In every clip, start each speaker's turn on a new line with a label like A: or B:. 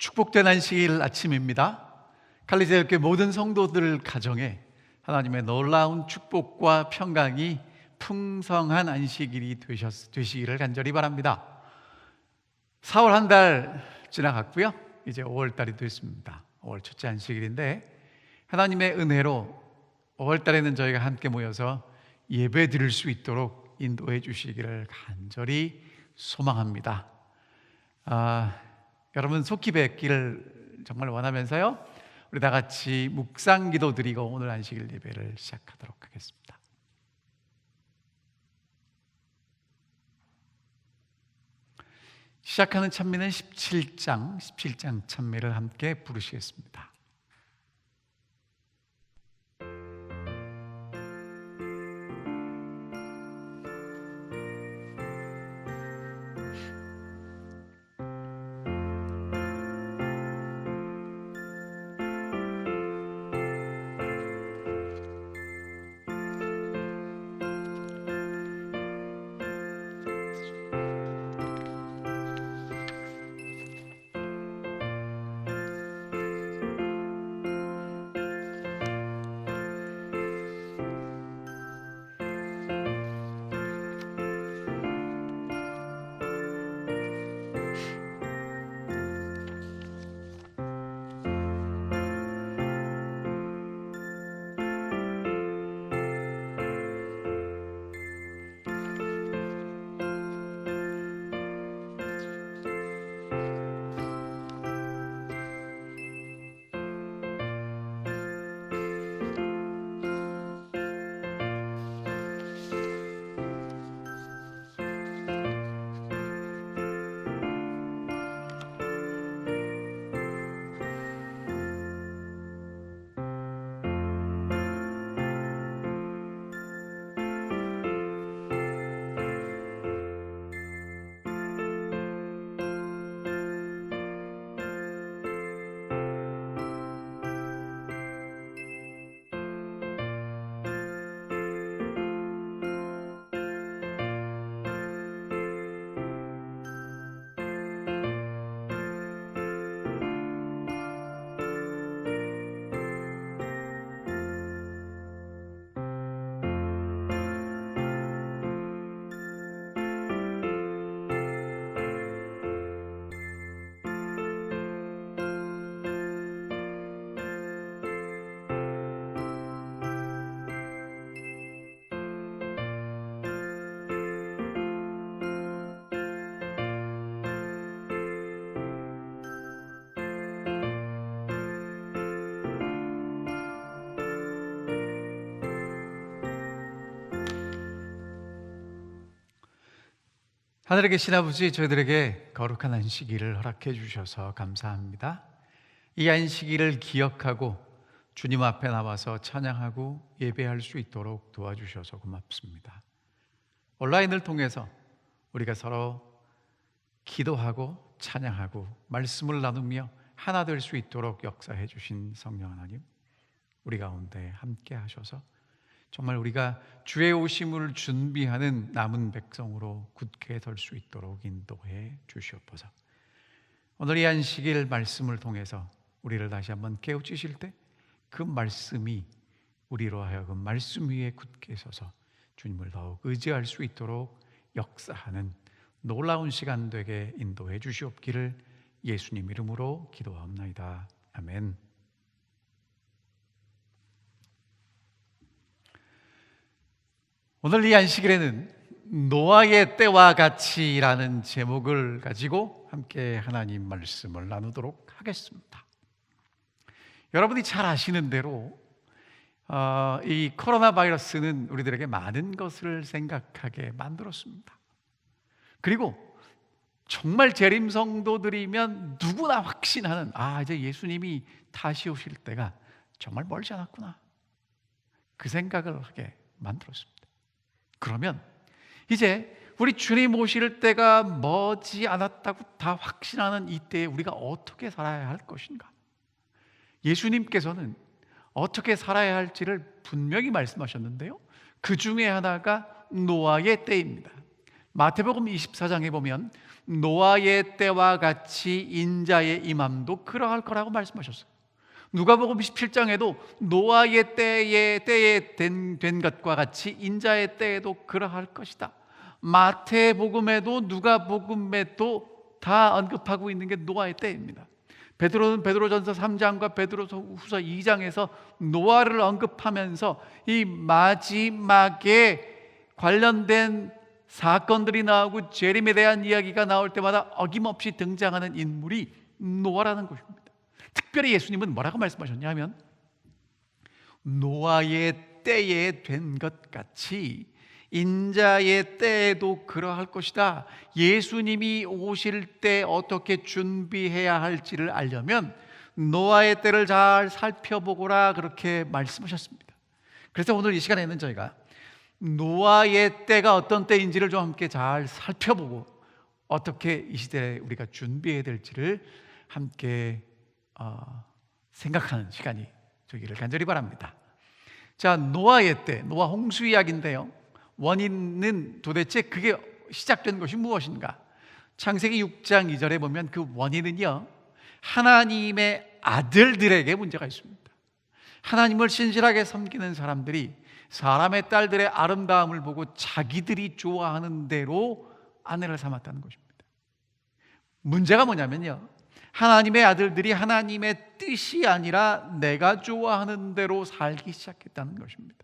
A: 축복된 안식일 아침입니다. 칼리제교회 모든 성도들 가정에 하나님의 놀라운 축복과 평강이 풍성한 안식일이 되시기를 간절히 바랍니다. 4월 한 달 지나갔고요. 이제 5월 달이 됐습니다. 5월 첫째 안식일인데 하나님의 은혜로 5월 달에는 저희가 함께 모여서 예배 드릴 수 있도록 인도해 주시기를 간절히 소망합니다. 여러분 속히 뵙기를 정말 원하면서요, 우리 다 같이 묵상 기도 드리고 오늘 안식일 예배를 시작하도록 하겠습니다. 시작하는 찬미는 17장 찬미를 함께 부르시겠습니다. 하늘에 계신 아버지, 저희들에게 거룩한 안식일을 허락해 주셔서 감사합니다. 이 안식일을 기억하고 주님 앞에 나와서 찬양하고 예배할 수 있도록 도와주셔서 고맙습니다. 온라인을 통해서 우리가 서로 기도하고 찬양하고 말씀을 나누며 하나 될 수 있도록 역사해 주신 성령 하나님, 우리 가운데 함께 하셔서 정말 우리가 주의 오심을 준비하는 남은 백성으로 굳게 설 수 있도록 인도해 주시옵소서. 오늘 이 안식일 말씀을 통해서 우리를 다시 한번 깨우치실 때 그 말씀이 우리로 하여금 말씀 위에 굳게 서서 주님을 더욱 의지할 수 있도록 역사하는 놀라운 시간 되게 인도해 주시옵기를 예수님 이름으로 기도하옵나이다. 아멘. 오늘 이 안식일에는 노아의 때와 같이라는 제목을 가지고 함께 하나님 말씀을 나누도록 하겠습니다. 여러분이 잘 아시는 대로 이 코로나 바이러스는 우리들에게 많은 것을 생각하게 만들었습니다. 그리고 정말 재림 성도들이면 누구나 확신하는, 이제 예수님이 다시 오실 때가 정말 멀지 않았구나, 그 생각을 하게 만들었습니다. 그러면 이제 우리 주님 오실 때가 머지 않았다고 다 확신하는 이때에 우리가 어떻게 살아야 할 것인가? 예수님께서는 어떻게 살아야 할지를 분명히 말씀하셨는데요, 그 중에 하나가 노아의 때입니다. 마태복음 24장에 보면 노아의 때와 같이 인자의 임함도 그러할 거라고 말씀하셨어요. 누가복음 17장에도 노아의 때에 된 것과 같이 인자의 때에도 그러할 것이다. 마태복음에도 누가복음에도 다 언급하고 있는 게 노아의 때입니다. 베드로는 베드로전서 3장과 베드로후서 2장에서 노아를 언급하면서 이 마지막에 관련된 사건들이 나오고 재림에 대한 이야기가 나올 때마다 어김없이 등장하는 인물이 노아라는 것입니다. 특별히 예수님은 뭐라고 말씀하셨냐 하면 노아의 때에 된 것 같이 인자의 때에도 그러할 것이다. 예수님이 오실 때 어떻게 준비해야 할지를 알려면 노아의 때를 잘 살펴보거라, 그렇게 말씀하셨습니다. 그래서 오늘 이 시간에는 저희가 노아의 때가 어떤 때인지를 좀 함께 잘 살펴보고 어떻게 이 시대에 우리가 준비해야 될지를 함께 생각하는 시간이 되기를 간절히 바랍니다. 자, 노아의 때, 노아 홍수 이야기인데요, 원인은 도대체 그게 시작된 것이 무엇인가? 창세기 6장 2절에 보면 그 원인은요, 하나님의 아들들에게 문제가 있습니다. 하나님을 신실하게 섬기는 사람들이 사람의 딸들의 아름다움을 보고 자기들이 좋아하는 대로 아내를 삼았다는 것입니다. 문제가 뭐냐면요, 하나님의 아들들이 하나님의 뜻이 아니라 내가 좋아하는 대로 살기 시작했다는 것입니다.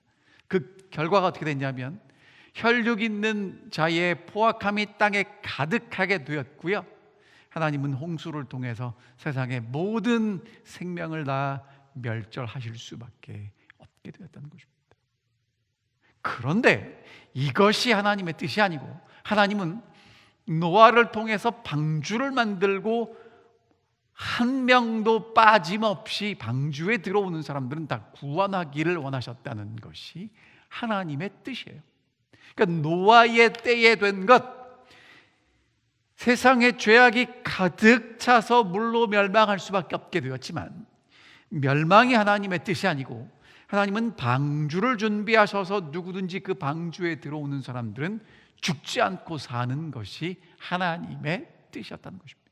A: 그 결과가 어떻게 됐냐면 혈육 있는 자의 포악함이 땅에 가득하게 되었고요, 하나님은 홍수를 통해서 세상의 모든 생명을 다 멸절하실 수밖에 없게 되었다는 것입니다. 그런데 이것이 하나님의 뜻이 아니고 하나님은 노아를 통해서 방주를 만들고 한 명도 빠짐없이 방주에 들어오는 사람들은 다 구원하기를 원하셨다는 것이 하나님의 뜻이에요. 그러니까 노아의 때에 된 것, 세상에 죄악이 가득 차서 물로 멸망할 수밖에 없게 되었지만 멸망이 하나님의 뜻이 아니고 하나님은 방주를 준비하셔서 누구든지 그 방주에 들어오는 사람들은 죽지 않고 사는 것이 하나님의 뜻이었다는 것입니다.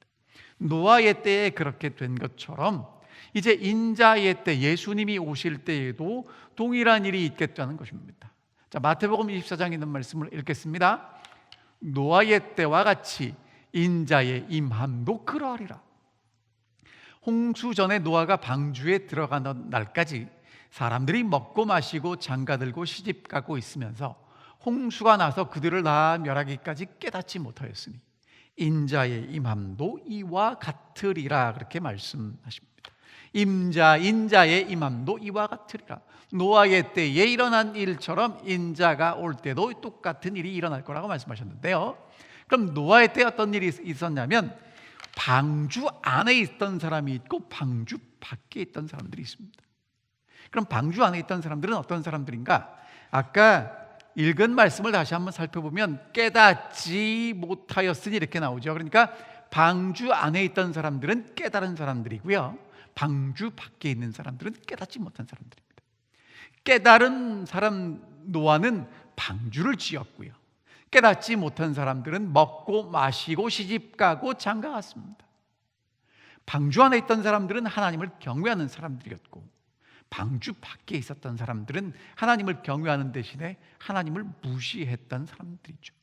A: 노아의 때에 그렇게 된 것처럼 이제 인자의 때, 예수님이 오실 때에도 동일한 일이 있겠다는 것입니다. 자, 마태복음 24장에 있는 말씀을 읽겠습니다. 노아의 때와 같이 인자의 임함도 그러하리라. 홍수 전에 노아가 방주에 들어가는 날까지 사람들이 먹고 마시고 장가들고 시집가고 있으면서 홍수가 나서 그들을 다 멸하기까지 깨닫지 못하였으니 인자의 임함도 이와 같으리라, 그렇게 말씀하십니다. 인자의 임함도 이와 같으리라. 노아의 때에 일어난 일처럼 인자가 올 때도 똑같은 일이 일어날 거라고 말씀하셨는데요, 그럼 노아의 때 어떤 일이 있었냐면 방주 안에 있던 사람이 있고 방주 밖에 있던 사람들이 있습니다. 그럼 방주 안에 있던 사람들은 어떤 사람들인가? 아까 읽은 말씀을 다시 한번 살펴보면 깨닫지 못하였으니 이렇게 나오죠. 그러니까 방주 안에 있던 사람들은 깨달은 사람들이고요, 방주 밖에 있는 사람들은 깨닫지 못한 사람들입니다. 깨달은 사람 노아는 방주를 지었고요, 깨닫지 못한 사람들은 먹고 마시고 시집가고 장가갔습니다. 방주 안에 있던 사람들은 하나님을 경외하는 사람들이었고 방주 밖에 있었던 사람들은 하나님을 경외하는 대신에 하나님을 무시했던 사람들이죠.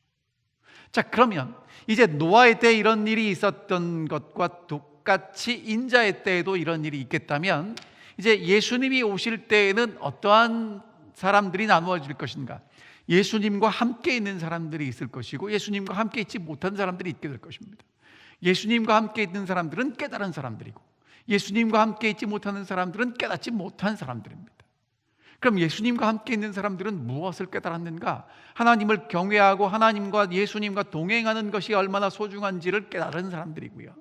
A: 자, 그러면 이제 노아의 때 이런 일이 있었던 것과 똑같이 인자의 때에도 이런 일이 있겠다면 이제 예수님이 오실 때에는 어떠한 사람들이 나누어질 것인가? 예수님과 함께 있는 사람들이 있을 것이고 예수님과 함께 있지 못한 사람들이 있게 될 것입니다. 예수님과 함께 있는 사람들은 깨달은 사람들이고 예수님과 함께 있지 못하는 사람들은 깨닫지 못한 사람들입니다. 그럼 예수님과 함께 있는 사람들은 무엇을 깨달았는가? 하나님을 경외하고 하나님과 예수님과 동행하는 것이 얼마나 소중한지를 깨달은 사람들이고요,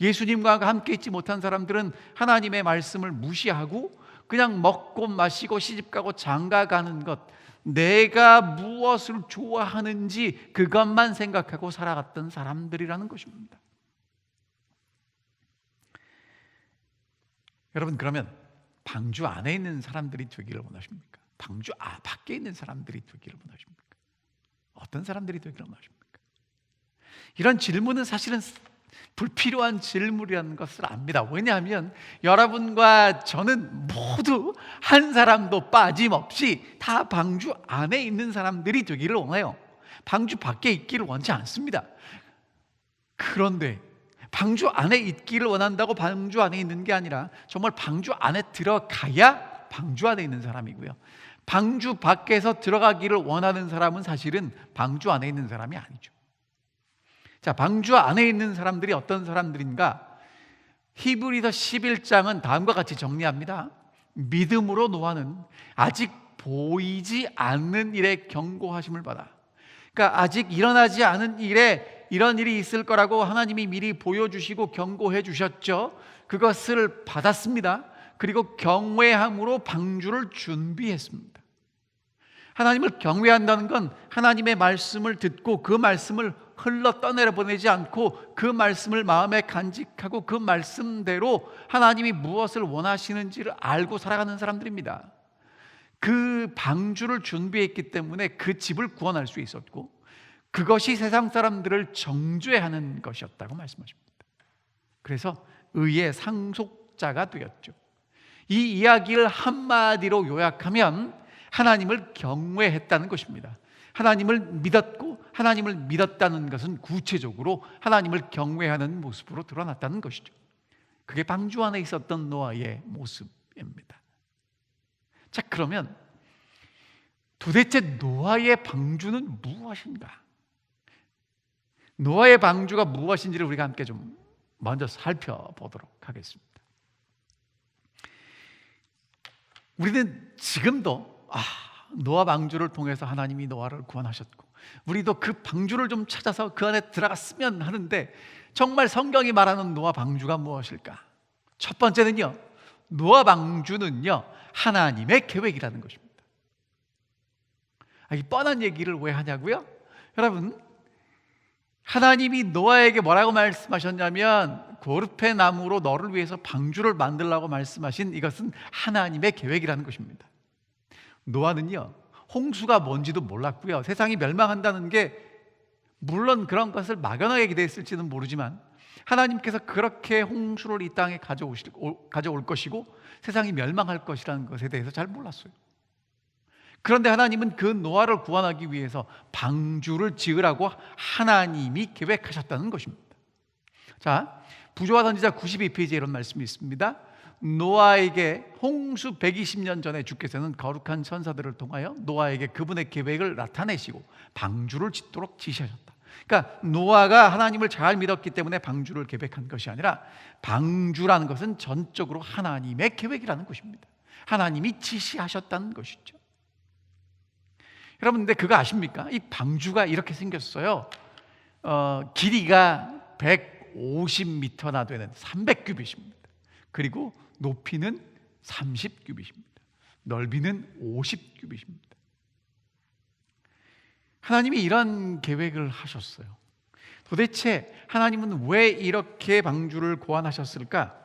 A: 예수님과 함께 있지 못한 사람들은 하나님의 말씀을 무시하고 그냥 먹고 마시고 시집가고 장가가는 것, 내가 무엇을 좋아하는지 그것만 생각하고 살아갔던 사람들이라는 것입니다. 여러분, 그러면 방주 안에 있는 사람들이 되기를 원하십니까? 방주 밖에 있는 사람들이 되기를 원하십니까? 어떤 사람들이 되기를 원하십니까? 이런 질문은 사실은 불필요한 질문이라는 것을 압니다. 왜냐하면 여러분과 저는 모두 한 사람도 빠짐없이 다 방주 안에 있는 사람들이 되기를 원해요. 방주 밖에 있기를 원치 않습니다. 그런데 방주 안에 있기를 원한다고 방주 안에 있는 게 아니라 정말 방주 안에 들어가야 방주 안에 있는 사람이고요, 방주 밖에서 들어가기를 원하는 사람은 사실은 방주 안에 있는 사람이 아니죠. 자, 방주 안에 있는 사람들이 어떤 사람들인가? 히브리서 11장은 다음과 같이 정리합니다. 믿음으로 노아는 아직 보이지 않는 일에 경고하심을 받아, 그러니까 아직 일어나지 않은 일에 이런 일이 있을 거라고 하나님이 미리 보여주시고 경고해 주셨죠. 그것을 받았습니다. 그리고 경외함으로 방주를 준비했습니다. 하나님을 경외한다는 건 하나님의 말씀을 듣고 그 말씀을 흘러 떠내려 보내지 않고 그 말씀을 마음에 간직하고 그 말씀대로 하나님이 무엇을 원하시는지를 알고 살아가는 사람들입니다. 그 방주를 준비했기 때문에 그 집을 구원할 수 있었고, 그것이 세상 사람들을 정죄하는 것이었다고 말씀하십니다. 그래서 의의 상속자가 되었죠. 이 이야기를 한마디로 요약하면 하나님을 경외했다는 것입니다. 하나님을 믿었고, 하나님을 믿었다는 것은 구체적으로 하나님을 경외하는 모습으로 드러났다는 것이죠. 그게 방주 안에 있었던 노아의 모습입니다. 자, 그러면 도대체 노아의 방주는 무엇인가? 노아의 방주가 무엇인지를 우리가 함께 좀 먼저 살펴보도록 하겠습니다. 우리는 지금도 노아 방주를 통해서 하나님이 노아를 구원하셨고, 우리도 그 방주를 좀 찾아서 그 안에 들어갔으면 하는데, 정말 성경이 말하는 노아 방주가 무엇일까? 첫 번째는요, 노아 방주는요 하나님의 계획이라는 것입니다. 이 뻔한 얘기를 왜 하냐고요? 여러분, 하나님이 노아에게 뭐라고 말씀하셨냐면, 고르페 나무로 너를 위해서 방주를 만들라고 말씀하신 이것은 하나님의 계획이라는 것입니다. 노아는요 홍수가 뭔지도 몰랐고요, 세상이 멸망한다는 게 물론 그런 것을 막연하게 기대했을지는 모르지만 하나님께서 그렇게 홍수를 이 땅에 가져올 것이고 세상이 멸망할 것이라는 것에 대해서 잘 몰랐어요. 그런데 하나님은 그 노아를 구원하기 위해서 방주를 지으라고 하나님이 계획하셨다는 것입니다. 자, 부조와 선지자 92페이지에 이런 말씀이 있습니다. 노아에게 홍수 120년 전에 주께서는 거룩한 천사들을 통하여 노아에게 그분의 계획을 나타내시고 방주를 짓도록 지시하셨다. 그러니까 노아가 하나님을 잘 믿었기 때문에 방주를 계획한 것이 아니라, 방주라는 것은 전적으로 하나님의 계획이라는 것입니다. 하나님이 지시하셨다는 것이죠. 여러분, 근데 그거 아십니까? 이 방주가 이렇게 생겼어요. 길이가 150m나 되는 300규빗입니다. 그리고 높이는 30규빗입니다. 넓이는 50규빗입니다. 하나님이 이런 계획을 하셨어요. 도대체 하나님은 왜 이렇게 방주를 고안하셨을까?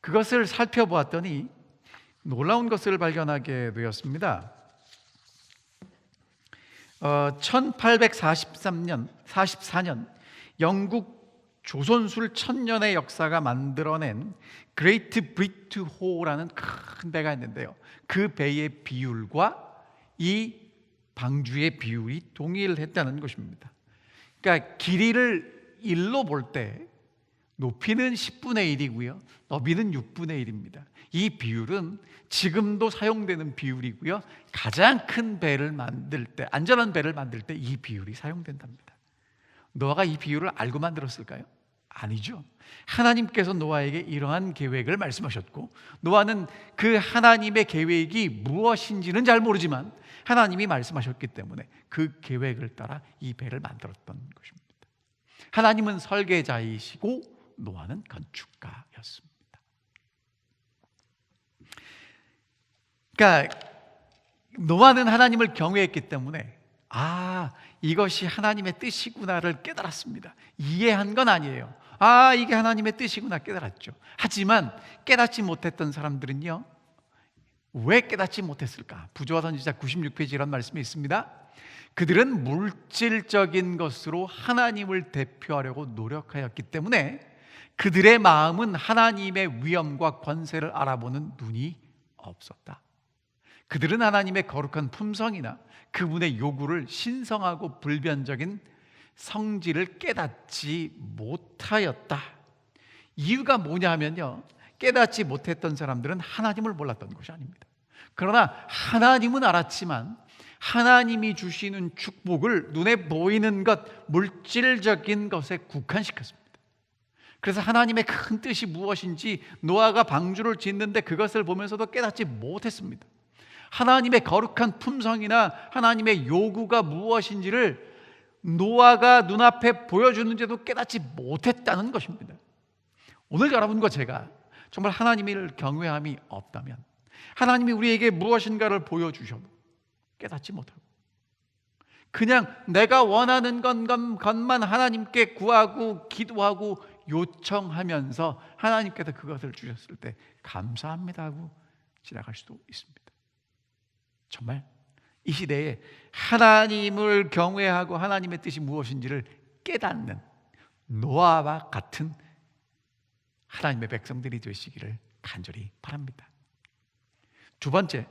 A: 그것을 살펴보았더니 놀라운 것을 발견하게 되었습니다. 1844년 영국 조선술 1000년의 역사가 만들어낸 그레이트 브리트 호라는 큰 배가 있는데요, 그 배의 비율과 이 방주의 비율이 동일했다는 것입니다. 그러니까 길이를 1로 볼 때 높이는 10분의 1이고요 너비는 6분의 1입니다. 이 비율은 지금도 사용되는 비율이고요, 가장 큰 배를 만들 때, 안전한 배를 만들 때 이 비율이 사용된답니다. 노아가 이 비율을 알고 만들었을까요? 아니죠. 하나님께서 노아에게 이러한 계획을 말씀하셨고, 노아는 그 하나님의 계획이 무엇인지는 잘 모르지만 하나님이 말씀하셨기 때문에 그 계획을 따라 이 배를 만들었던 것입니다. 하나님은 설계자이시고 노아는 건축가였습니다. 그러니까 노아는 하나님을 경외했기 때문에 이것이 하나님의 뜻이구나를 깨달았습니다. 이해한 건 아니에요. 이게 하나님의 뜻이구나 깨달았죠. 하지만 깨닫지 못했던 사람들은요, 왜 깨닫지 못했을까? 부조와 선지자 96페이지 이런 말씀이 있습니다. 그들은 물질적인 것으로 하나님을 대표하려고 노력하였기 때문에 그들의 마음은 하나님의 위엄과 권세를 알아보는 눈이 없었다. 그들은 하나님의 거룩한 품성이나 그분의 요구를 신성하고 불변적인 성질을 깨닫지 못하였다. 이유가 뭐냐 하면요, 깨닫지 못했던 사람들은 하나님을 몰랐던 것이 아닙니다. 그러나 하나님은 알았지만 하나님이 주시는 축복을 눈에 보이는 것, 물질적인 것에 국한시켰습니다. 그래서 하나님의 큰 뜻이 무엇인지 노아가 방주를 짓는데 그것을 보면서도 깨닫지 못했습니다. 하나님의 거룩한 품성이나 하나님의 요구가 무엇인지를 노아가 눈앞에 보여주는지도 깨닫지 못했다는 것입니다. 오늘 여러분과 제가 정말 하나님을 경외함이 없다면, 하나님이 우리에게 무엇인가를 보여주셔도 깨닫지 못하고 그냥 내가 원하는 것만 하나님께 구하고 기도하고 요청하면서 하나님께서 그것을 주셨을 때 감사합니다 하고 지나갈 수도 있습니다. 정말 이 시대에 하나님을 경외하고 하나님의 뜻이 무엇인지를 깨닫는 노아와 같은 하나님의 백성들이 되시기를 간절히 바랍니다. 두 번째,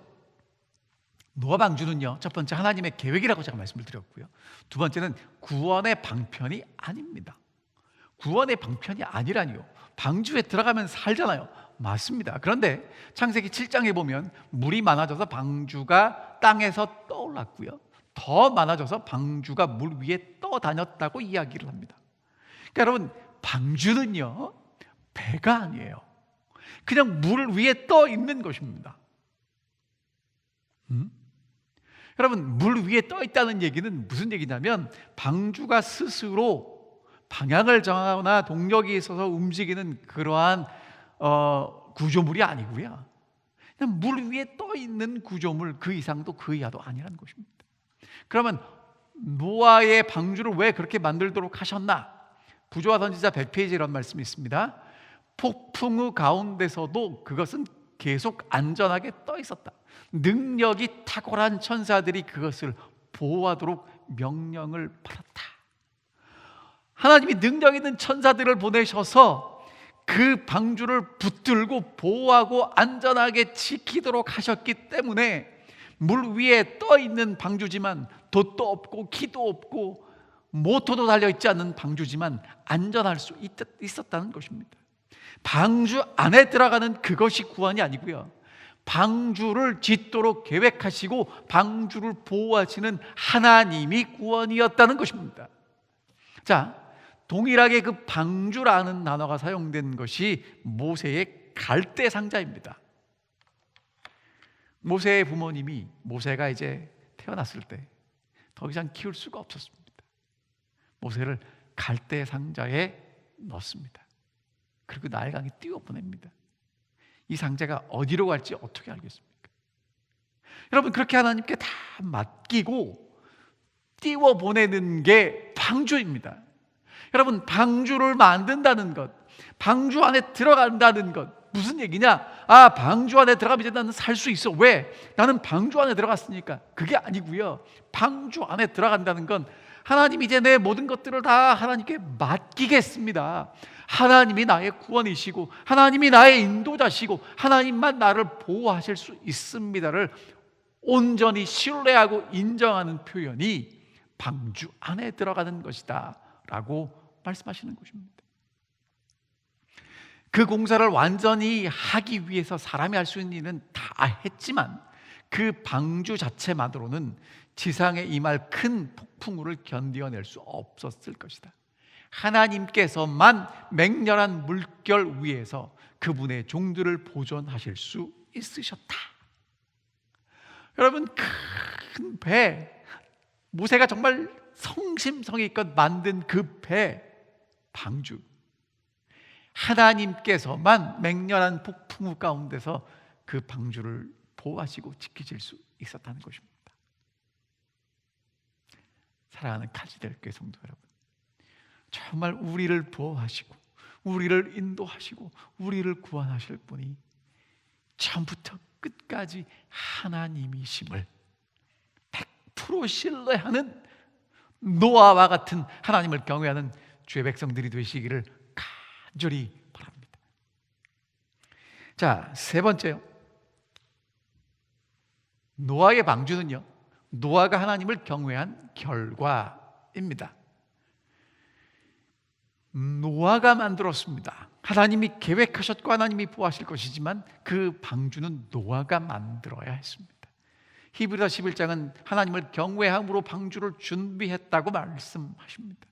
A: 노아 방주는요, 첫 번째 하나님의 계획이라고 제가 말씀을 드렸고요, 두 번째는 구원의 방편이 아닙니다. 구원의 방편이 아니라니요, 방주에 들어가면 살잖아요. 맞습니다. 그런데 창세기 7장에 보면 물이 많아져서 방주가 땅에서 떠올랐고요, 더 많아져서 방주가 물 위에 떠다녔다고 이야기를 합니다. 그러니까 여러분, 방주는요 배가 아니에요. 그냥 물 위에 떠 있는 것입니다. 여러분, 물 위에 떠 있다는 얘기는 무슨 얘기냐면 방주가 스스로 방향을 정하거나 동력이 있어서 움직이는 그러한 구조물이 아니고요, 그냥 물 위에 떠 있는 구조물, 그 이상도 그 이하도 아니라는 것입니다. 그러면 노아의 방주를 왜 그렇게 만들도록 하셨나? 부조와 선지자 100페이지에 이런 말씀이 있습니다. 폭풍우 가운데서도 그것은 계속 안전하게 떠 있었다. 능력이 탁월한 천사들이 그것을 보호하도록 명령을 받았다. 하나님이 능력 있는 천사들을 보내셔서 그 방주를 붙들고 보호하고 안전하게 지키도록 하셨기 때문에 물 위에 떠 있는 방주지만 돛도 없고 키도 없고 모터도 달려있지 않는 방주지만 안전할 수 있었다는 것입니다. 방주 안에 들어가는 그것이 구원이 아니고요, 방주를 짓도록 계획하시고 방주를 보호하시는 하나님이 구원이었다는 것입니다. 자, 동일하게 그 방주라는 단어가 사용된 것이 모세의 갈대 상자입니다. 모세의 부모님이 모세가 이제 태어났을 때 더 이상 키울 수가 없었습니다. 모세를 갈대 상자에 넣습니다. 그리고 나일강에 띄워보냅니다. 이 상자가 어디로 갈지 어떻게 알겠습니까? 여러분, 그렇게 하나님께 다 맡기고 띄워보내는 게 방주입니다. 여러분, 방주를 만든다는 것, 방주 안에 들어간다는 것, 무슨 얘기냐? 아, 방주 안에 들어가면 이제 나는 살 수 있어. 왜? 나는 방주 안에 들어갔으니까. 그게 아니고요, 방주 안에 들어간다는 건 하나님이 이제 내 모든 것들을 다 하나님께 맡기겠습니다. 하나님이 나의 구원이시고 하나님이 나의 인도자시고 하나님만 나를 보호하실 수 있습니다를 온전히 신뢰하고 인정하는 표현이 방주 안에 들어가는 것이다 라고 말씀하시는 것입니다. 그 공사를 완전히 하기 위해서 사람이 할 수 있는 일은 다 했지만 그 방주 자체만으로는 지상에 임할 큰 폭풍우를 견뎌낼 수 없었을 것이다. 하나님께서만 맹렬한 물결 위에서 그분의 종들을 보존하실 수 있으셨다. 여러분, 큰 배, 모세가 정말 성심성의껏 만든 그 배, 방주, 하나님께서만 맹렬한 폭풍우 가운데서 그 방주를 보호하시고 지키실 수 있었다는 것입니다. 사랑하는 칼지될 교회 성도 여러분, 정말 우리를 보호하시고 우리를 인도하시고 우리를 구원하실 분이 처음부터 끝까지 하나님이심을 100% 신뢰하는 노아와 같은 하나님을 경외하는 주의 백성들이 되시기를 간절히 바랍니다. 자, 세 번째요. 노아의 방주는요, 노아가 하나님을 경외한 결과입니다. 노아가 만들었습니다. 하나님이 계획하셨고 하나님이 보호하실 것이지만 그 방주는 노아가 만들어야 했습니다. 히브리서 11장은 하나님을 경외함으로 방주를 준비했다고 말씀하십니다.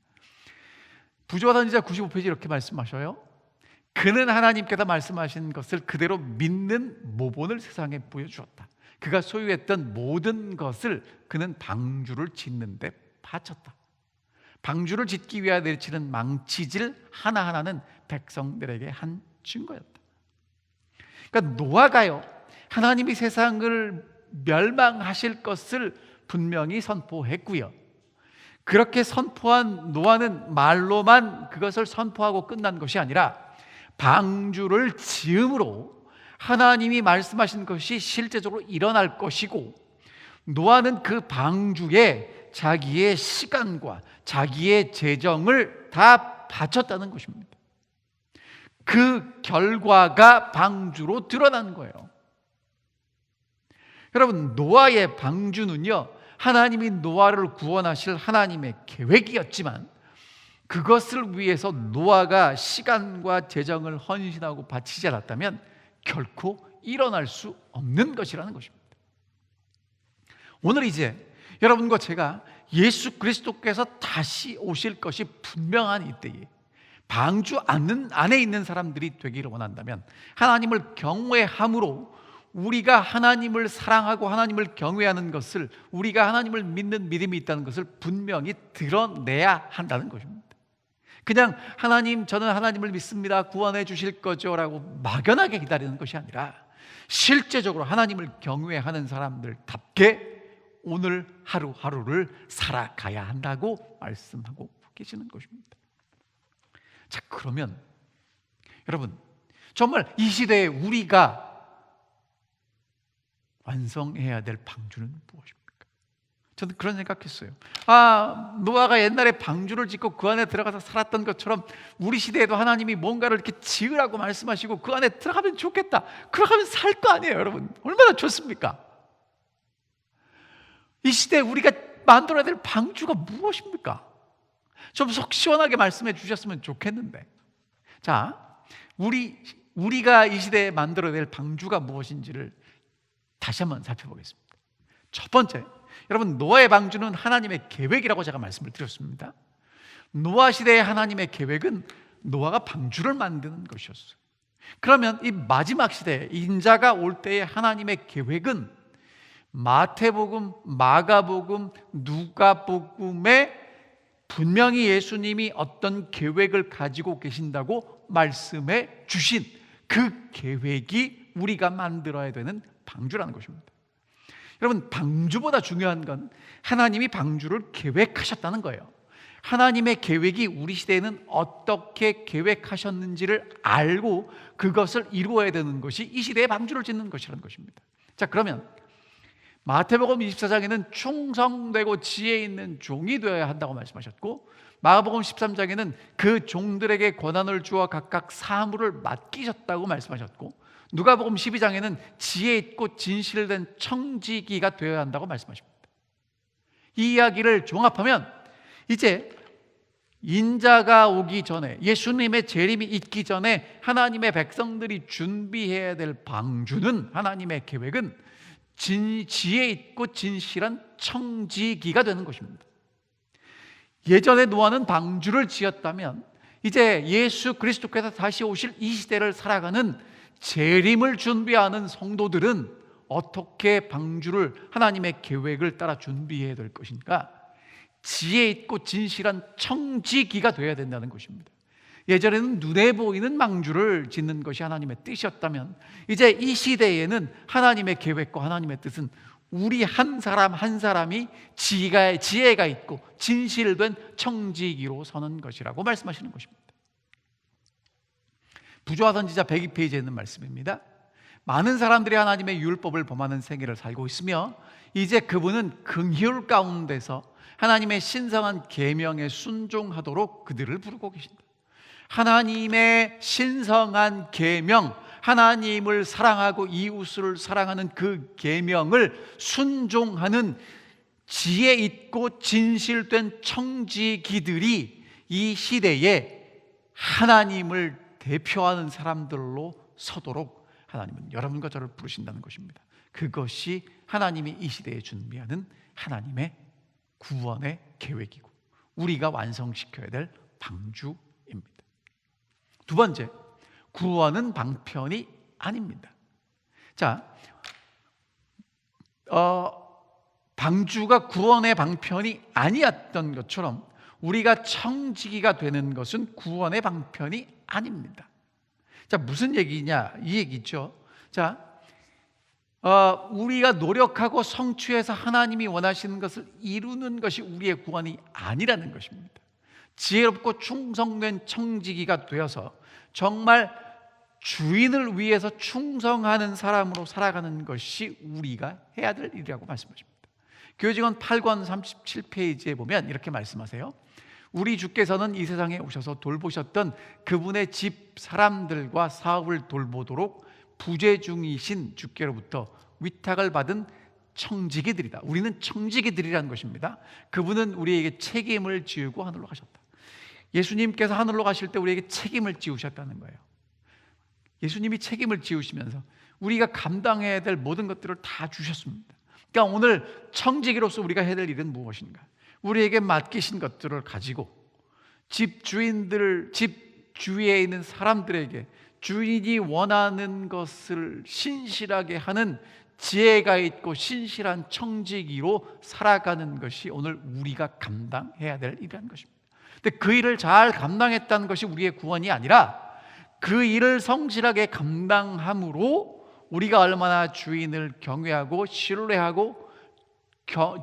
A: 부조화 선지자 95페이지 이렇게 말씀하셔요. 그는 하나님께서 말씀하신 것을 그대로 믿는 모본을 세상에 보여주었다. 그가 소유했던 모든 것을 그는 방주를 짓는 데 바쳤다. 방주를 짓기 위하여 내리치는 망치질 하나하나는 백성들에게 한 증거였다. 그러니까 노아가요, 하나님이 세상을 멸망하실 것을 분명히 선포했고요, 그렇게 선포한 노아는 말로만 그것을 선포하고 끝난 것이 아니라 방주를 지음으로 하나님이 말씀하신 것이 실제적으로 일어날 것이고, 노아는 그 방주에 자기의 시간과 자기의 재정을 다 바쳤다는 것입니다. 그 결과가 방주로 드러난 거예요. 여러분, 노아의 방주는요, 하나님이 노아를 구원하실 하나님의 계획이었지만 그것을 위해서 노아가 시간과 재정을 헌신하고 바치지 않았다면 결코 일어날 수 없는 것이라는 것입니다. 오늘 이제 여러분과 제가 예수 그리스도께서 다시 오실 것이 분명한 이때에 방주 안에 있는 사람들이 되기를 원한다면 하나님을 경외함으로 우리가 하나님을 사랑하고 하나님을 경외하는 것을, 우리가 하나님을 믿는 믿음이 있다는 것을 분명히 드러내야 한다는 것입니다. 그냥 하나님, 저는 하나님을 믿습니다, 구원해 주실 거죠 라고 막연하게 기다리는 것이 아니라 실제적으로 하나님을 경외하는 사람들답게 오늘 하루하루를 살아가야 한다고 말씀하고 계시는 것입니다. 자, 그러면 여러분, 정말 이 시대에 우리가 완성해야 될 방주는 무엇입니까? 저는 그런 생각했어요. 노아가 옛날에 방주를 짓고 그 안에 들어가서 살았던 것처럼 우리 시대에도 하나님이 뭔가를 이렇게 지으라고 말씀하시고 그 안에 들어가면 좋겠다, 그러면 살 거 아니에요. 여러분, 얼마나 좋습니까? 이 시대에 우리가 만들어야 될 방주가 무엇입니까? 좀 속 시원하게 말씀해 주셨으면 좋겠는데. 자, 우리가 이 시대에 만들어야 될 방주가 무엇인지를 다시 한번 살펴보겠습니다. 첫 번째, 여러분, 노아의 방주는 하나님의 계획이라고 제가 말씀을 드렸습니다. 노아 시대의 하나님의 계획은 노아가 방주를 만드는 것이었어요. 그러면 이 마지막 시대에 인자가 올 때의 하나님의 계획은 마태복음, 마가복음, 누가복음에 분명히 예수님이 어떤 계획을 가지고 계신다고 말씀해 주신 그 계획이 우리가 만들어야 되는 방주라는 것입니다. 여러분, 방주보다 중요한 건 하나님이 방주를 계획하셨다는 거예요. 하나님의 계획이 우리 시대에는 어떻게 계획하셨는지를 알고 그것을 이루어야 되는 것이 이 시대의 방주를 짓는 것이라는 것입니다. 자, 그러면 마태복음 24장에는 충성되고 지혜 있는 종이 되어야 한다고 말씀하셨고, 마가복음 13장에는 그 종들에게 권한을 주어 각각 사물을 맡기셨다고 말씀하셨고, 누가복음 12장에는 지혜 있고 진실된 청지기가 되어야 한다고 말씀하십니다. 이 이야기를 종합하면 이제 인자가 오기 전에, 예수님의 재림이 있기 전에 하나님의 백성들이 준비해야 될 방주는, 하나님의 계획은 지혜 있고 진실한 청지기가 되는 것입니다. 예전에 노아는 방주를 지었다면 이제 예수 그리스도께서 다시 오실 이 시대를 살아가는 재림을 준비하는 성도들은 어떻게 방주를, 하나님의 계획을 따라 준비해야 될 것인가? 지혜 있고 진실한 청지기가 되어야 된다는 것입니다. 예전에는 눈에 보이는 방주를 짓는 것이 하나님의 뜻이었다면 이제 이 시대에는 하나님의 계획과 하나님의 뜻은 우리 한 사람 한 사람이 지혜가 있고 진실된 청지기로 서는 것이라고 말씀하시는 것입니다. 부조화 선지자 102페이지에 있는 말씀입니다. 많은 사람들이 하나님의 율법을 범하는 생애를 살고 있으며 이제 그분은 긍휼 가운데서 하나님의 신성한 계명에 순종하도록 그들을 부르고 계신다. 하나님의 신성한 계명, 하나님을 사랑하고 이웃을 사랑하는 그 계명을 순종하는 지혜 있고 진실된 청지기들이 이 시대에 하나님을 대표하는 사람들로 서도록 하나님은 여러분과 저를 부르신다는 것입니다. 그것이 하나님이 이 시대에 준비하는 하나님의 구원의 계획이고 우리가 완성시켜야 될 방주입니다. 두 번째, 구원은 방편이 아닙니다. 자, 방주가 구원의 방편이 아니었던 것처럼 우리가 청지기가 되는 것은 구원의 방편이 아닙니다. 자, 무슨 얘기냐? 이 얘기죠. 자, 우리가 노력하고 성취해서 하나님이 원하시는 것을 이루는 것이 우리의 구원이 아니라는 것입니다. 지혜롭고 충성된 청지기가 되어서 정말 주인을 위해서 충성하는 사람으로 살아가는 것이 우리가 해야 될 일이라고 말씀하십니다. 교회증언 8권 37페이지에 보면 이렇게 말씀하세요. 우리 주께서는 이 세상에 오셔서 돌보셨던 그분의 집 사람들과 사업을 돌보도록 부재 중이신 주께로부터 위탁을 받은 청지기들이다. 우리는 청지기들이라는 것입니다. 그분은 우리에게 책임을 지우고 하늘로 가셨다. 예수님께서 하늘로 가실 때 우리에게 책임을 지우셨다는 거예요. 예수님이 책임을 지우시면서 우리가 감당해야 될 모든 것들을 다 주셨습니다. 그러니까 오늘 청지기로서 우리가 해야 될 일은 무엇인가? 우리에게 맡기신 것들을 가지고 집 주인들, 집 주위에 있는 사람들에게 주인이 원하는 것을 신실하게 하는 지혜가 있고 신실한 청지기로 살아가는 것이 오늘 우리가 감당해야 될 일이라는 것입니다. 근데 그 일을 잘 감당했다는 것이 우리의 구원이 아니라 그 일을 성실하게 감당함으로 우리가 얼마나 주인을 경외하고 신뢰하고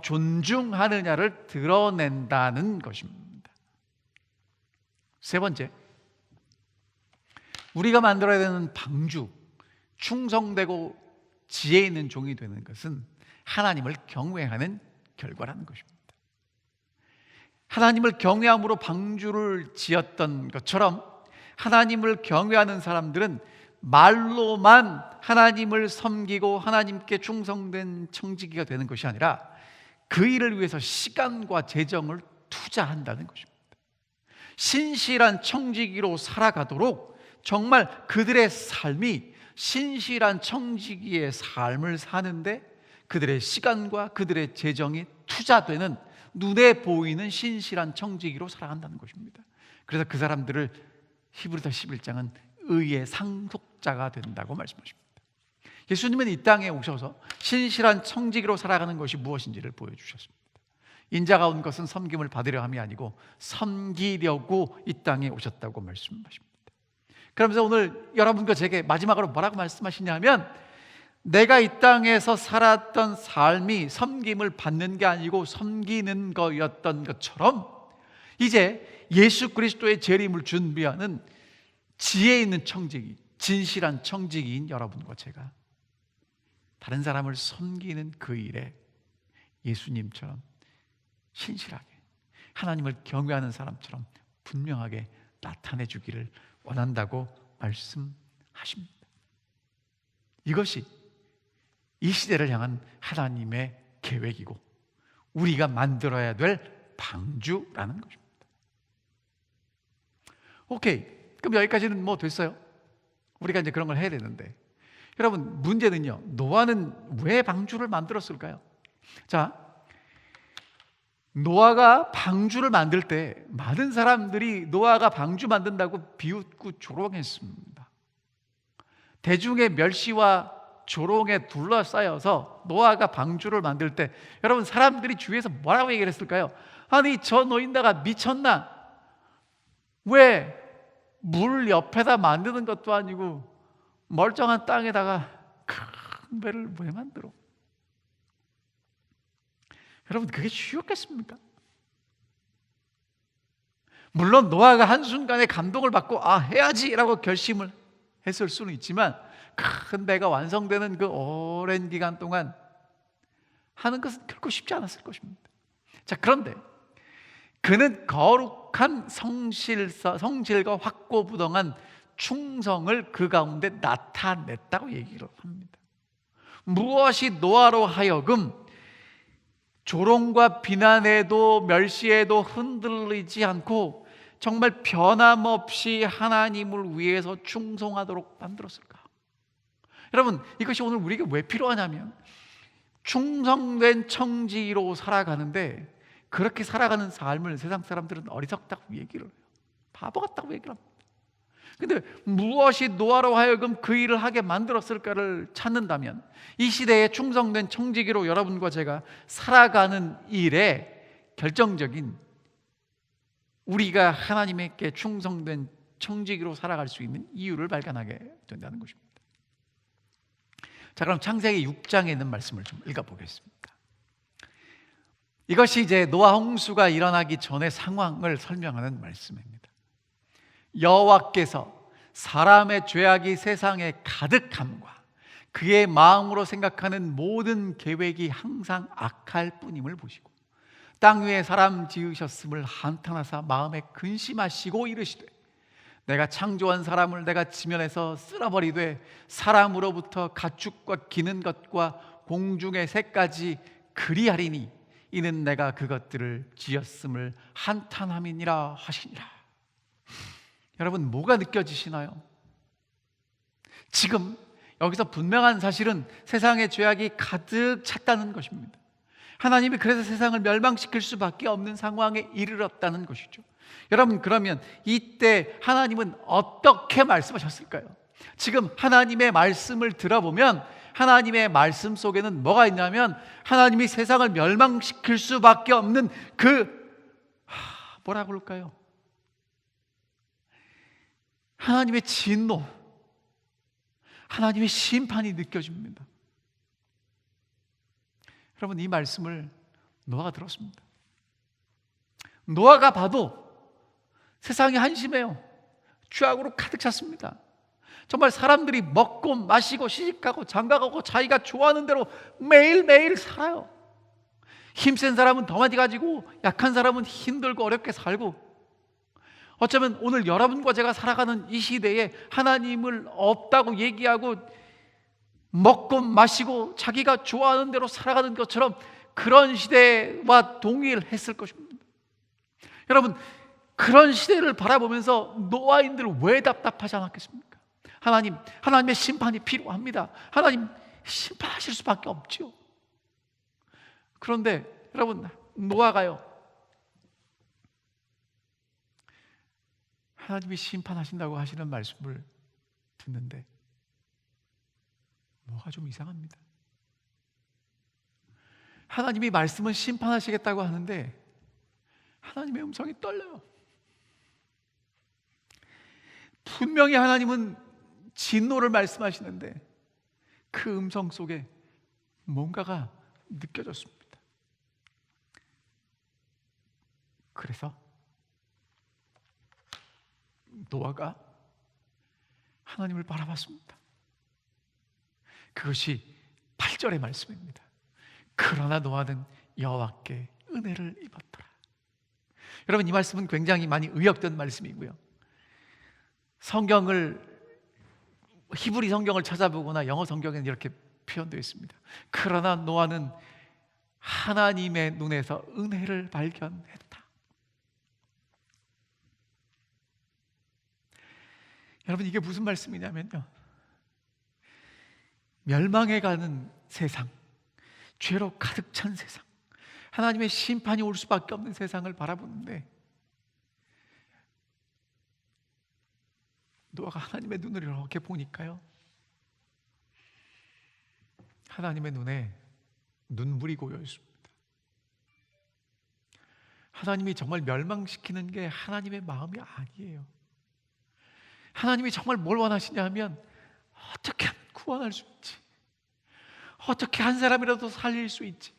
A: 존중하느냐를 드러낸다는 것입니다. 세 번째, 우리가 만들어야 되는 방주, 충성되고 지혜 있는 종이 되는 것은 하나님을 경외하는 결과라는 것입니다. 하나님을 경외함으로 방주를 지었던 것처럼 하나님을 경외하는 사람들은 말로만 하나님을 섬기고 하나님께 충성된 청지기가 되는 것이 아니라 그 일을 위해서 시간과 재정을 투자한다는 것입니다. 신실한 청지기로 살아가도록 정말 그들의 삶이 신실한 청지기의 삶을 사는데 그들의 시간과 그들의 재정이 투자되는 눈에 보이는 신실한 청지기로 살아간다는 것입니다. 그래서 그 사람들을 히브리서 11장은 의의 상속자가 된다고 말씀하십니다. 예수님은 이 땅에 오셔서 신실한 청지기로 살아가는 것이 무엇인지를 보여주셨습니다. 인자가 온 것은 섬김을 받으려 함이 아니고 섬기려고 이 땅에 오셨다고 말씀하십니다. 그러면서 오늘 여러분과 제게 마지막으로 뭐라고 말씀하시냐면 내가 이 땅에서 살았던 삶이 섬김을 받는 게 아니고 섬기는 거였던 것처럼 이제 예수 그리스도의 재림을 준비하는 지혜 있는 청지기, 진실한 청지기인 여러분과 제가 다른 사람을 섬기는 그 일에 예수님처럼 신실하게 하나님을 경외하는 사람처럼 분명하게 나타내 주기를 원한다고 말씀하십니다. 이것이 이 시대를 향한 하나님의 계획이고 우리가 만들어야 될 방주라는 것입니다. 오케이, 그럼 여기까지는 뭐 됐어요? 우리가 이제 그런 걸 해야 되는데 여러분, 문제는요, 노아는 왜 방주를 만들었을까요? 자, 노아가 방주를 만들 때 많은 사람들이 노아가 방주 만든다고 비웃고 조롱했습니다. 대중의 멸시와 조롱에 둘러싸여서 노아가 방주를 만들 때 여러분, 사람들이 주위에서 뭐라고 얘기를 했을까요? 아니, 저 노인네가 미쳤나? 왜 물 옆에다 만드는 것도 아니고 멀쩡한 땅에다가 큰 배를 왜 만들어? 여러분, 그게 쉬웠겠습니까? 물론 노아가 한순간에 감동을 받고 해야지라고 결심을 했을 수는 있지만 큰 배가 완성되는 그 오랜 기간 동안 하는 것은 결코 쉽지 않았을 것입니다. 자, 그런데 그는 거룩한 성실과 확고부동한 충성을 그 가운데 나타냈다고 얘기를 합니다. 무엇이 노아로 하여금 조롱과 비난에도 멸시에도 흔들리지 않고 정말 변함없이 하나님을 위해서 충성하도록 만들었을까? 여러분, 이것이 오늘 우리에게 왜 필요하냐면 충성된 청지기로 살아가는데 그렇게 살아가는 삶을 세상 사람들은 어리석다고 얘기를 해요. 바보 같다고 얘기를 합니다. 근데 무엇이 노아로 하여금 그 일을 하게 만들었을까를 찾는다면 이 시대에 충성된 청지기로 여러분과 제가 살아가는 일에 결정적인 우리가 하나님께 충성된 청지기로 살아갈 수 있는 이유를 발견하게 된다는 것입니다. 자, 그럼 창세기 6장에 있는 말씀을 좀 읽어보겠습니다. 이것이 이제 노아 홍수가 일어나기 전의 상황을 설명하는 말씀입니다. 여호와께서 사람의 죄악이 세상에 가득함과 그의 마음으로 생각하는 모든 계획이 항상 악할 뿐임을 보시고 땅 위에 사람 지으셨음을 한탄하사 마음에 근심하시고 이르시되 내가 창조한 사람을 내가 지면에서 쓸어버리되 사람으로부터 가축과 기는 것과 공중의 새까지 그리하리니 이는 내가 그것들을 지었음을 한탄함이니라 하시니라. 여러분, 뭐가 느껴지시나요? 지금 여기서 분명한 사실은 세상의 죄악이 가득 찼다는 것입니다. 하나님이 그래서 세상을 멸망시킬 수밖에 없는 상황에 이르렀다는 것이죠. 여러분, 그러면 이때 하나님은 어떻게 말씀하셨을까요? 지금 하나님의 말씀을 들어보면 하나님의 말씀 속에는 뭐가 있냐면 하나님이 세상을 멸망시킬 수밖에 없는 뭐라고 그럴까요? 하나님의 진노, 하나님의 심판이 느껴집니다. 여러분, 이 말씀을 노아가 들었습니다. 노아가 봐도 세상이 한심해요. 죄악으로 가득 찼습니다. 정말 사람들이 먹고 마시고 시집가고 장가가고 자기가 좋아하는 대로 매일매일 살아요. 힘센 사람은 더 많이 가지고 약한 사람은 힘들고 어렵게 살고, 어쩌면 오늘 여러분과 제가 살아가는 이 시대에 하나님을 없다고 얘기하고 먹고 마시고 자기가 좋아하는 대로 살아가는 것처럼 그런 시대와 동일했을 것입니다. 여러분, 그런 시대를 바라보면서 노아인들 왜 답답하지 않았겠습니까? 하나님의 심판이 필요합니다. 하나님 심판하실 수밖에 없죠. 그런데 여러분, 노아가요, 하나님이 심판하신다고 하시는 말씀을 듣는데 뭐가 좀 이상합니다. 하나님이 말씀은 심판하시겠다고 하는데 하나님의 음성이 떨려요. 분명히 하나님은 진노를 말씀하시는데 그 음성 속에 뭔가가 느껴졌습니다. 그래서 노아가 하나님을 바라봤습니다. 그것이 8절의 말씀입니다. 그러나 노아는 여호와께 은혜를 입었더라. 여러분, 이 말씀은 굉장히 많이 의역된 말씀이고요. 히브리 성경을 찾아보거나 영어 성경에는 이렇게 표현되어 있습니다. 그러나 노아는 하나님의 눈에서 은혜를 발견했다. 여러분, 이게 무슨 말씀이냐면요, 멸망해가는 세상, 죄로 가득 찬 세상, 하나님의 심판이 올 수밖에 없는 세상을 바라보는데 노아가 하나님의 눈을 이렇게 보니까요, 하나님의 눈에 눈물이 고여 있습니다. 하나님이 정말 멸망시키는 게 하나님의 마음이 아니에요. 하나님이 정말 뭘 원하시냐 하면 어떻게 하면 구원할 수 있지, 어떻게 한 사람이라도 살릴 수 있지,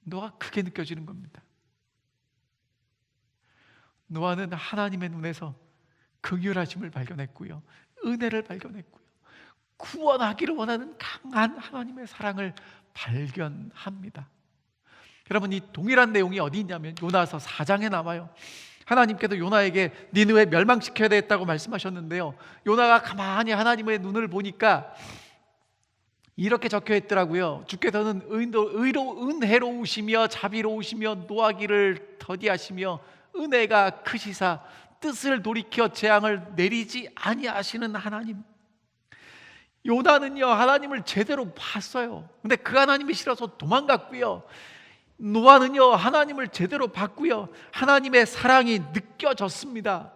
A: 노아가 그게 느껴지는 겁니다. 노아는 하나님의 눈에서 긍휼하심을 발견했고요, 은혜를 발견했고요. 구원하기를 원하는 강한 하나님의 사랑을 발견합니다. 여러분, 이 동일한 내용이 어디 있냐면 요나서 4장에 나와요. 하나님께서 요나에게 니느웨 멸망시켜야 되겠다고 말씀하셨는데요, 요나가 가만히 하나님의 눈을 보니까 이렇게 적혀 있더라고요. 주께서는 은혜로우시며 자비로우시며 노하기를 더디하시며 은혜가 크시사 뜻을 돌이켜 재앙을 내리지 아니하시는 하나님. 요나는요, 하나님을 제대로 봤어요. 근데 그 하나님이 싫어서 도망갔고요. 노아는요, 하나님을 제대로 봤고요. 하나님의 사랑이 느껴졌습니다.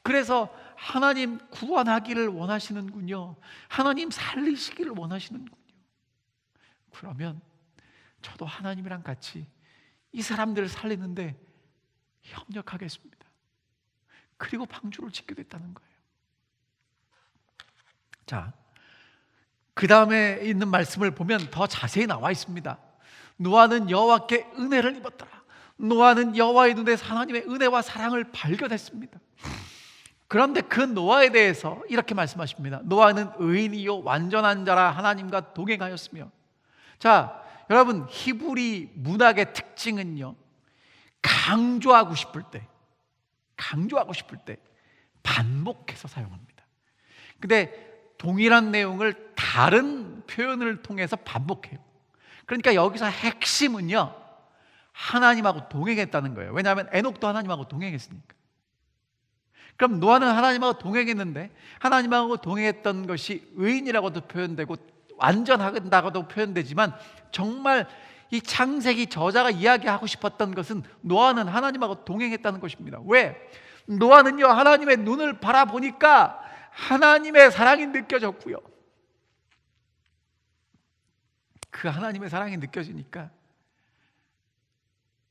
A: 그래서 하나님 구원하기를 원하시는군요. 하나님 살리시기를 원하시는군요. 그러면 저도 하나님이랑 같이 이 사람들을 살리는데 협력하겠습니다. 그리고 방주를 짓게 됐다는 거예요. 자, 그 다음에 있는 말씀을 보면 더 자세히 나와 있습니다. 노아는 여호와께 은혜를 입었더라. 노아는 여호와의 눈에서 하나님의 은혜와 사랑을 발견했습니다. 그런데 그 노아에 대해서 이렇게 말씀하십니다. 노아는 의인이요 완전한 자라 하나님과 동행하였으며. 자, 여러분, 히브리 문학의 특징은요, 강조하고 싶을 때 반복해서 사용합니다. 근데 동일한 내용을 다른 표현을 통해서 반복해요. 그러니까 여기서 핵심은요, 하나님하고 동행했다는 거예요. 왜냐하면 에녹도 하나님하고 동행했으니까. 그럼 노아는 하나님하고 동행했는데, 하나님하고 동행했던 것이 의인이라고도 표현되고 완전하다고도 표현되지만, 정말 이 창세기 저자가 이야기하고 싶었던 것은 노아는 하나님하고 동행했다는 것입니다. 왜? 노아는요, 하나님의 눈을 바라보니까 하나님의 사랑이 느껴졌고요. 그 하나님의 사랑이 느껴지니까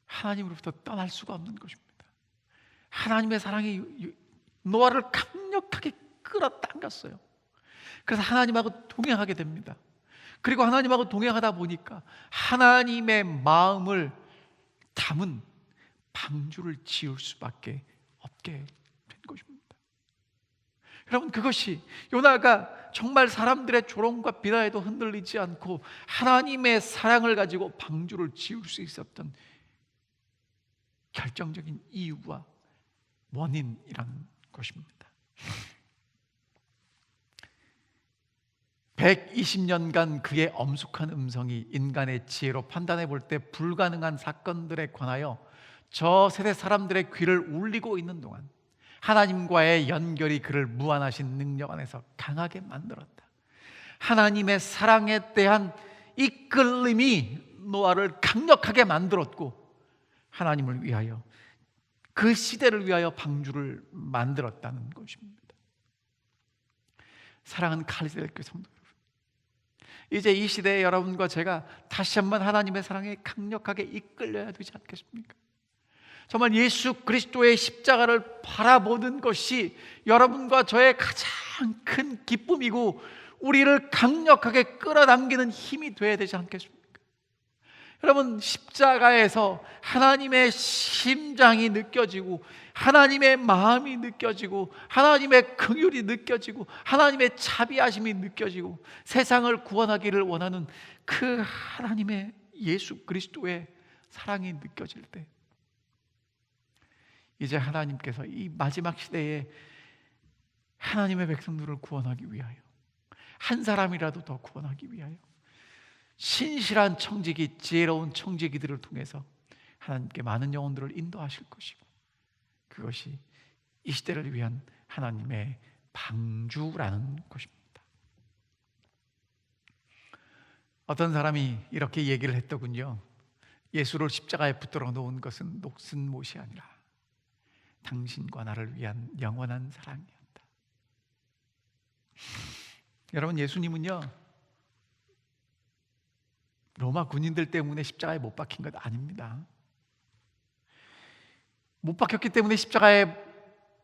A: 하나님으로부터 떠날 수가 없는 것입니다. 하나님의 사랑이 노아를 강력하게 끌어당겼어요. 그래서 하나님하고 동행하게 됩니다. 그리고 하나님하고 동행하다 보니까 하나님의 마음을 담은 방주를 지을 수밖에 없게 된 것입니다. 여러분, 그것이 요나가 정말 사람들의 조롱과 비난에도 흔들리지 않고 하나님의 사랑을 가지고 방주를 지을 수 있었던 결정적인 이유와 원인이라는 것입니다. 120년간 그의 엄숙한 음성이 인간의 지혜로 판단해 볼 때 불가능한 사건들에 관하여 저 세대 사람들의 귀를 울리고 있는 동안 하나님과의 연결이 그를 무한하신 능력 안에서 강하게 만들었다. 하나님의 사랑에 대한 이끌림이 노아를 강력하게 만들었고, 하나님을 위하여, 그 시대를 위하여 방주를 만들었다는 것입니다. 사랑하는 칼리스레교 성도 여러분, 이제 이 시대에 여러분과 제가 다시 한번 하나님의 사랑에 강력하게 이끌려야 되지 않겠습니까? 정말 예수 그리스도의 십자가를 바라보는 것이 여러분과 저의 가장 큰 기쁨이고 우리를 강력하게 끌어당기는 힘이 되어야 되지 않겠습니까? 여러분, 십자가에서 하나님의 심장이 느껴지고 하나님의 마음이 느껴지고 하나님의 긍휼이 느껴지고 하나님의 자비하심이 느껴지고 세상을 구원하기를 원하는 그 하나님의 예수 그리스도의 사랑이 느껴질 때, 이제 하나님께서 이 마지막 시대에 하나님의 백성들을 구원하기 위하여, 한 사람이라도 더 구원하기 위하여 신실한 청지기, 지혜로운 청지기들을 통해서 하나님께 많은 영혼들을 인도하실 것이고, 그것이 이 시대를 위한 하나님의 방주라는 것입니다. 어떤 사람이 이렇게 얘기를 했더군요. 예수를 십자가에 붙들어 놓은 것은 녹슨 못이 아니라 당신과 나를 위한 영원한 사랑이었다. 여러분, 예수님은요, 로마 군인들 때문에 십자가에 못 박힌 것 아닙니다. 못 박혔기 때문에 십자가에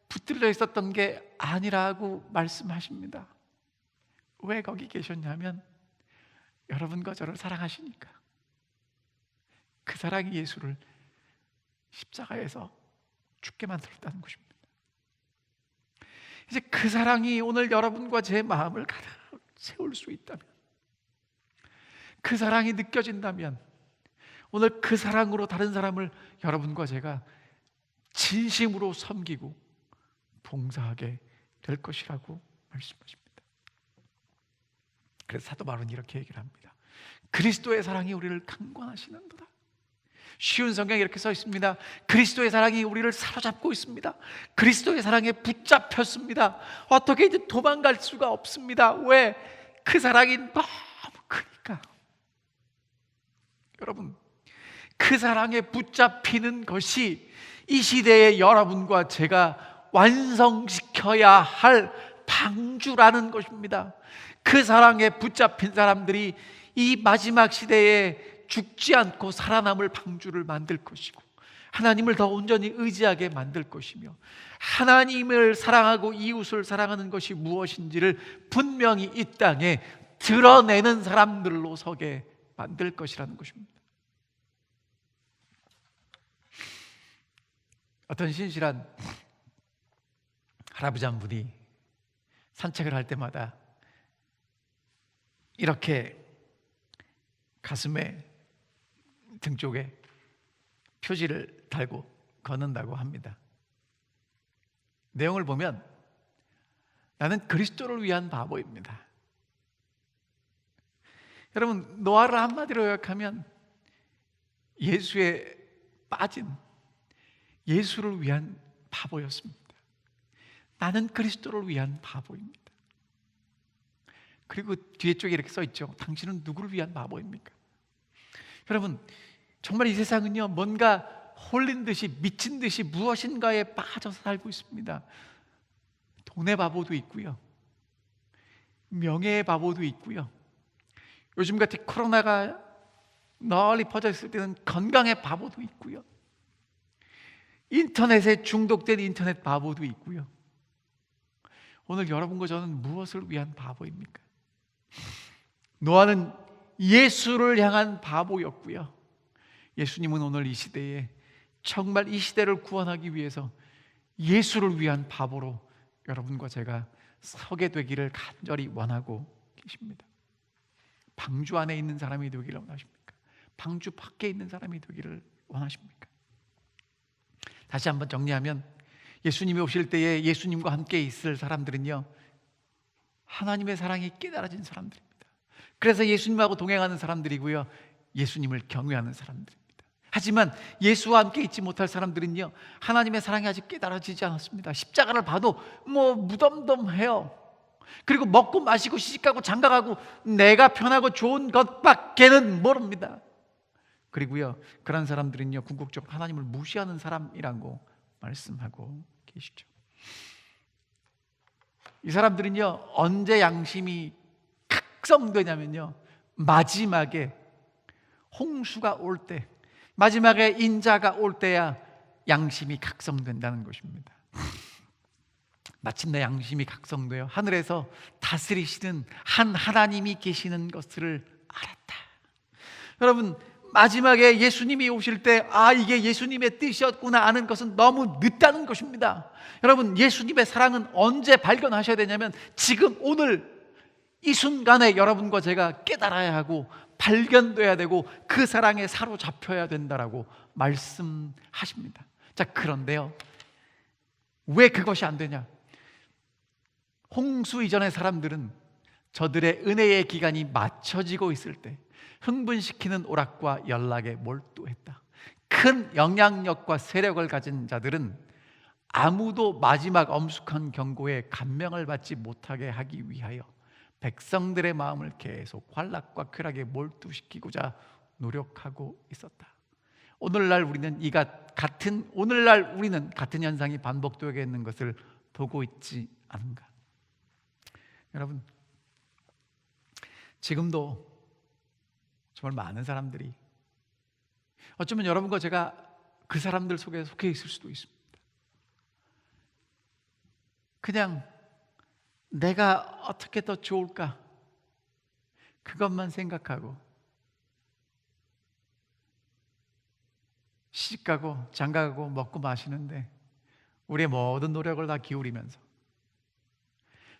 A: 붙들려 있었던 게 아니라고 말씀하십니다. 왜 거기 계셨냐면 여러분과 저를 사랑하시니까. 그 사랑이 예수를 십자가에서 죽게 만들었다는 것입니다. 이제 그 사랑이 오늘 여러분과 제 마음을 가득 채울 수 있다면, 그 사랑이 느껴진다면 오늘 그 사랑으로 다른 사람을 여러분과 제가 진심으로 섬기고 봉사하게 될 것이라고 말씀하십니다. 그래서 사도 바울은 이렇게 얘기를 합니다. 그리스도의 사랑이 우리를 강권하시는도다. 쉬운 성경에 이렇게 써 있습니다. 그리스도의 사랑이 우리를 사로잡고 있습니다. 그리스도의 사랑에 붙잡혔습니다. 어떻게 이제 도망갈 수가 없습니다. 왜? 그 사랑이 너무 크니까. 여러분, 그 사랑에 붙잡히는 것이 이 시대의 여러분과 제가 완성시켜야 할 방주라는 것입니다. 그 사랑에 붙잡힌 사람들이 이 마지막 시대에 죽지 않고 살아남을 방주를 만들 것이고, 하나님을 더 온전히 의지하게 만들 것이며, 하나님을 사랑하고 이웃을 사랑하는 것이 무엇인지를 분명히 이 땅에 드러내는 사람들로 서게 만들 것이라는 것입니다. 어떤 신실한 할아버지 한 분이 산책을 할 때마다 이렇게 가슴에 등 쪽에 표지를 달고 걷는다고 합니다. 내용을 보면 나는 그리스도를 위한 바보입니다. 여러분, 노아를 한마디로 요약하면 예수에 빠진, 예수를 위한 바보였습니다. 나는 그리스도를 위한 바보입니다. 그리고 뒤에 쪽에 이렇게 써 있죠. 당신은 누구를 위한 바보입니까? 여러분, 정말 이 세상은요, 뭔가 홀린 듯이, 미친 듯이 무엇인가에 빠져서 살고 있습니다. 돈의 바보도 있고요, 명예의 바보도 있고요, 요즘같이 코로나가 널리 퍼져 있을 때는 건강의 바보도 있고요, 인터넷에 중독된 인터넷 바보도 있고요. 오늘 여러분과 저는 무엇을 위한 바보입니까? 노아는 예수를 향한 바보였고요, 예수님은 오늘 이 시대에 정말 이 시대를 구원하기 위해서 예수를 위한 바보로 여러분과 제가 서게 되기를 간절히 원하고 계십니다. 방주 안에 있는 사람이 되기를 원하십니까? 방주 밖에 있는 사람이 되기를 원하십니까? 다시 한번 정리하면, 예수님이 오실 때에 예수님과 함께 있을 사람들은요, 하나님의 사랑이 깨달아진 사람들입니다. 그래서 예수님하고 동행하는 사람들이고요, 예수님을 경외하는 사람들입니다. 하지만 예수와 함께 있지 못할 사람들은요, 하나님의 사랑이 아직 깨달아지지 않았습니다. 십자가를 봐도 뭐 무덤덤해요. 그리고 먹고 마시고 시집가고 장가가고 내가 편하고 좋은 것밖에는 모릅니다. 그리고요, 그런 사람들은요, 궁극적으로 하나님을 무시하는 사람이라고 말씀하고 계시죠. 이 사람들은요, 언제 양심이 각성되냐면요, 마지막에 홍수가 올 때, 마지막에 인자가 올 때야 양심이 각성된다는 것입니다. 마침내 양심이 각성되어 하늘에서 다스리시는 한 하나님이 계시는 것을 알았다. 여러분, 마지막에 예수님이 오실 때, 아, 이게 예수님의 뜻이었구나 아는 것은 너무 늦다는 것입니다. 여러분, 예수님의 사랑은 언제 발견하셔야 되냐면 지금 오늘 이 순간에 여러분과 제가 깨달아야 하고 발견돼야 되고 그 사랑에 사로잡혀야 된다라고 말씀하십니다. 자, 그런데요, 왜 그것이 안 되냐? 홍수 이전의 사람들은 저들의 은혜의 기간이 맞춰지고 있을 때 흥분시키는 오락과 연락에 몰두했다. 큰 영향력과 세력을 가진 자들은 아무도 마지막 엄숙한 경고에 감명을 받지 못하게 하기 위하여 백성들의 마음을 계속 환락과 쾌락에 몰두시키고자 노력하고 있었다. 오늘날 우리는 같은 현상이 반복되고 있는 것을 보고 있지 않은가? 여러분, 지금도 정말 많은 사람들이, 어쩌면 여러분과 제가 그 사람들 속에 속해 있을 수도 있습니다. 그냥 내가 어떻게 더 좋을까, 그것만 생각하고 시집가고 장가가고 먹고 마시는데 우리의 모든 노력을 다 기울이면서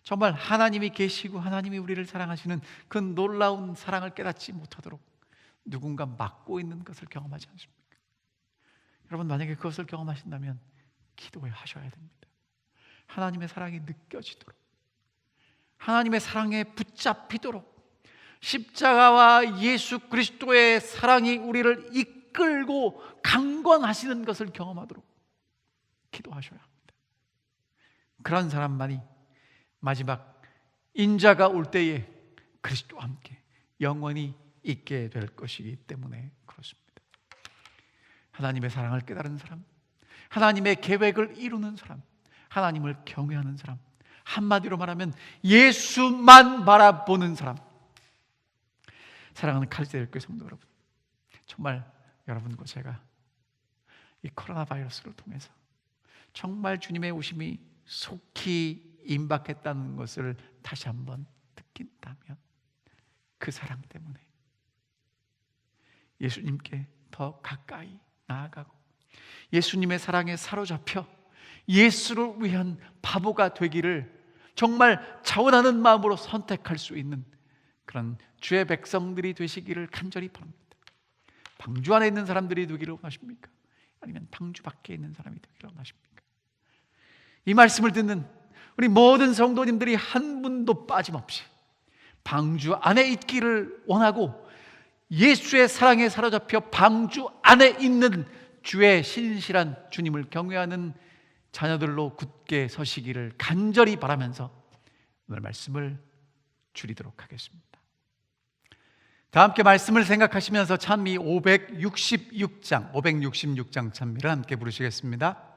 A: 정말 하나님이 계시고 하나님이 우리를 사랑하시는 그 놀라운 사랑을 깨닫지 못하도록 누군가 막고 있는 것을 경험하지 않습니까? 여러분, 만약에 그것을 경험하신다면 기도하셔야 됩니다. 하나님의 사랑이 느껴지도록, 하나님의 사랑에 붙잡히도록, 십자가와 예수 그리스도의 사랑이 우리를 이끌고 강권하시는 것을 경험하도록 기도하셔야 합니다. 그런 사람만이 마지막 인자가 올 때에 그리스도와 함께 영원히 있게 될 것이기 때문에 그렇습니다. 하나님의 사랑을 깨달은 사람, 하나님의 계획을 이루는 사람, 하나님을 경외하는 사람, 한마디로 말하면 예수만 바라보는 사람. 사랑하는 칼세대 교회 성도 여러분, 정말 여러분과 제가 이 코로나 바이러스를 통해서 정말 주님의 오심이 속히 임박했다는 것을 다시 한번 느낀다면 그 사랑 때문에 예수님께 더 가까이 나아가고 예수님의 사랑에 사로잡혀 예수를 위한 바보가 되기를 정말 자원하는 마음으로 선택할 수 있는 그런 주의 백성들이 되시기를 간절히 바랍니다. 방주 안에 있는 사람들이 되기를 원하십니까? 아니면 방주 밖에 있는 사람이 되기를 원하십니까? 이 말씀을 듣는 우리 모든 성도님들이 한 분도 빠짐없이 방주 안에 있기를 원하고 예수의 사랑에 사로잡혀 방주 안에 있는 주의 신실한 주님을 경외하는 자녀들로 굳게 서시기를 간절히 바라면서 오늘 말씀을 줄이도록 하겠습니다. 다 함께 말씀을 생각하시면서 찬미 566장 찬미를 함께 부르시겠습니다.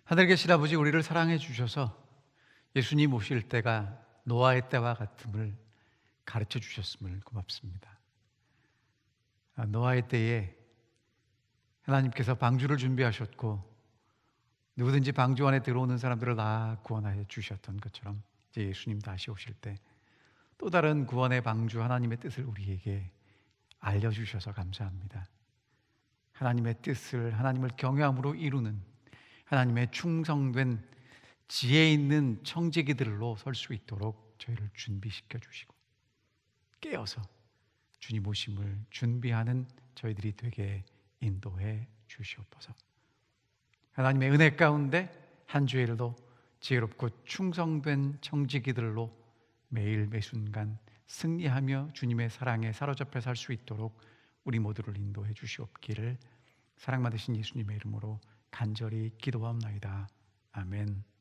A: 하늘에 계신 아버지, 우리를 사랑해 주셔서 예수님 오실 때가 노아의 때와 같음을 가르쳐 주셨음을 고맙습니다. 노아의 때에 하나님께서 방주를 준비하셨고 누구든지 방주 안에 들어오는 사람들을 다 구원하여 주셨던 것처럼 이제 예수님 다시 오실 때 또 다른 구원의 방주 하나님의 뜻을 우리에게 알려주셔서 감사합니다. 하나님의 뜻을 하나님을 경외함으로 이루는 하나님의 충성된 지혜 있는 청지기들로 설 수 있도록 저희를 준비시켜 주시고 깨어서 주님 오심을 준비하는 저희들이 되게 인도해 주시옵소서. 하나님의 은혜 가운데 한 주일도 지혜롭고 충성된 청지기들로 매일 매순간 승리하며 주님의 사랑에 사로잡혀 살 수 있도록 우리 모두를 인도해 주시옵기를 사랑 받으신 예수님의 이름으로 간절히 기도하옵나이다. 아멘.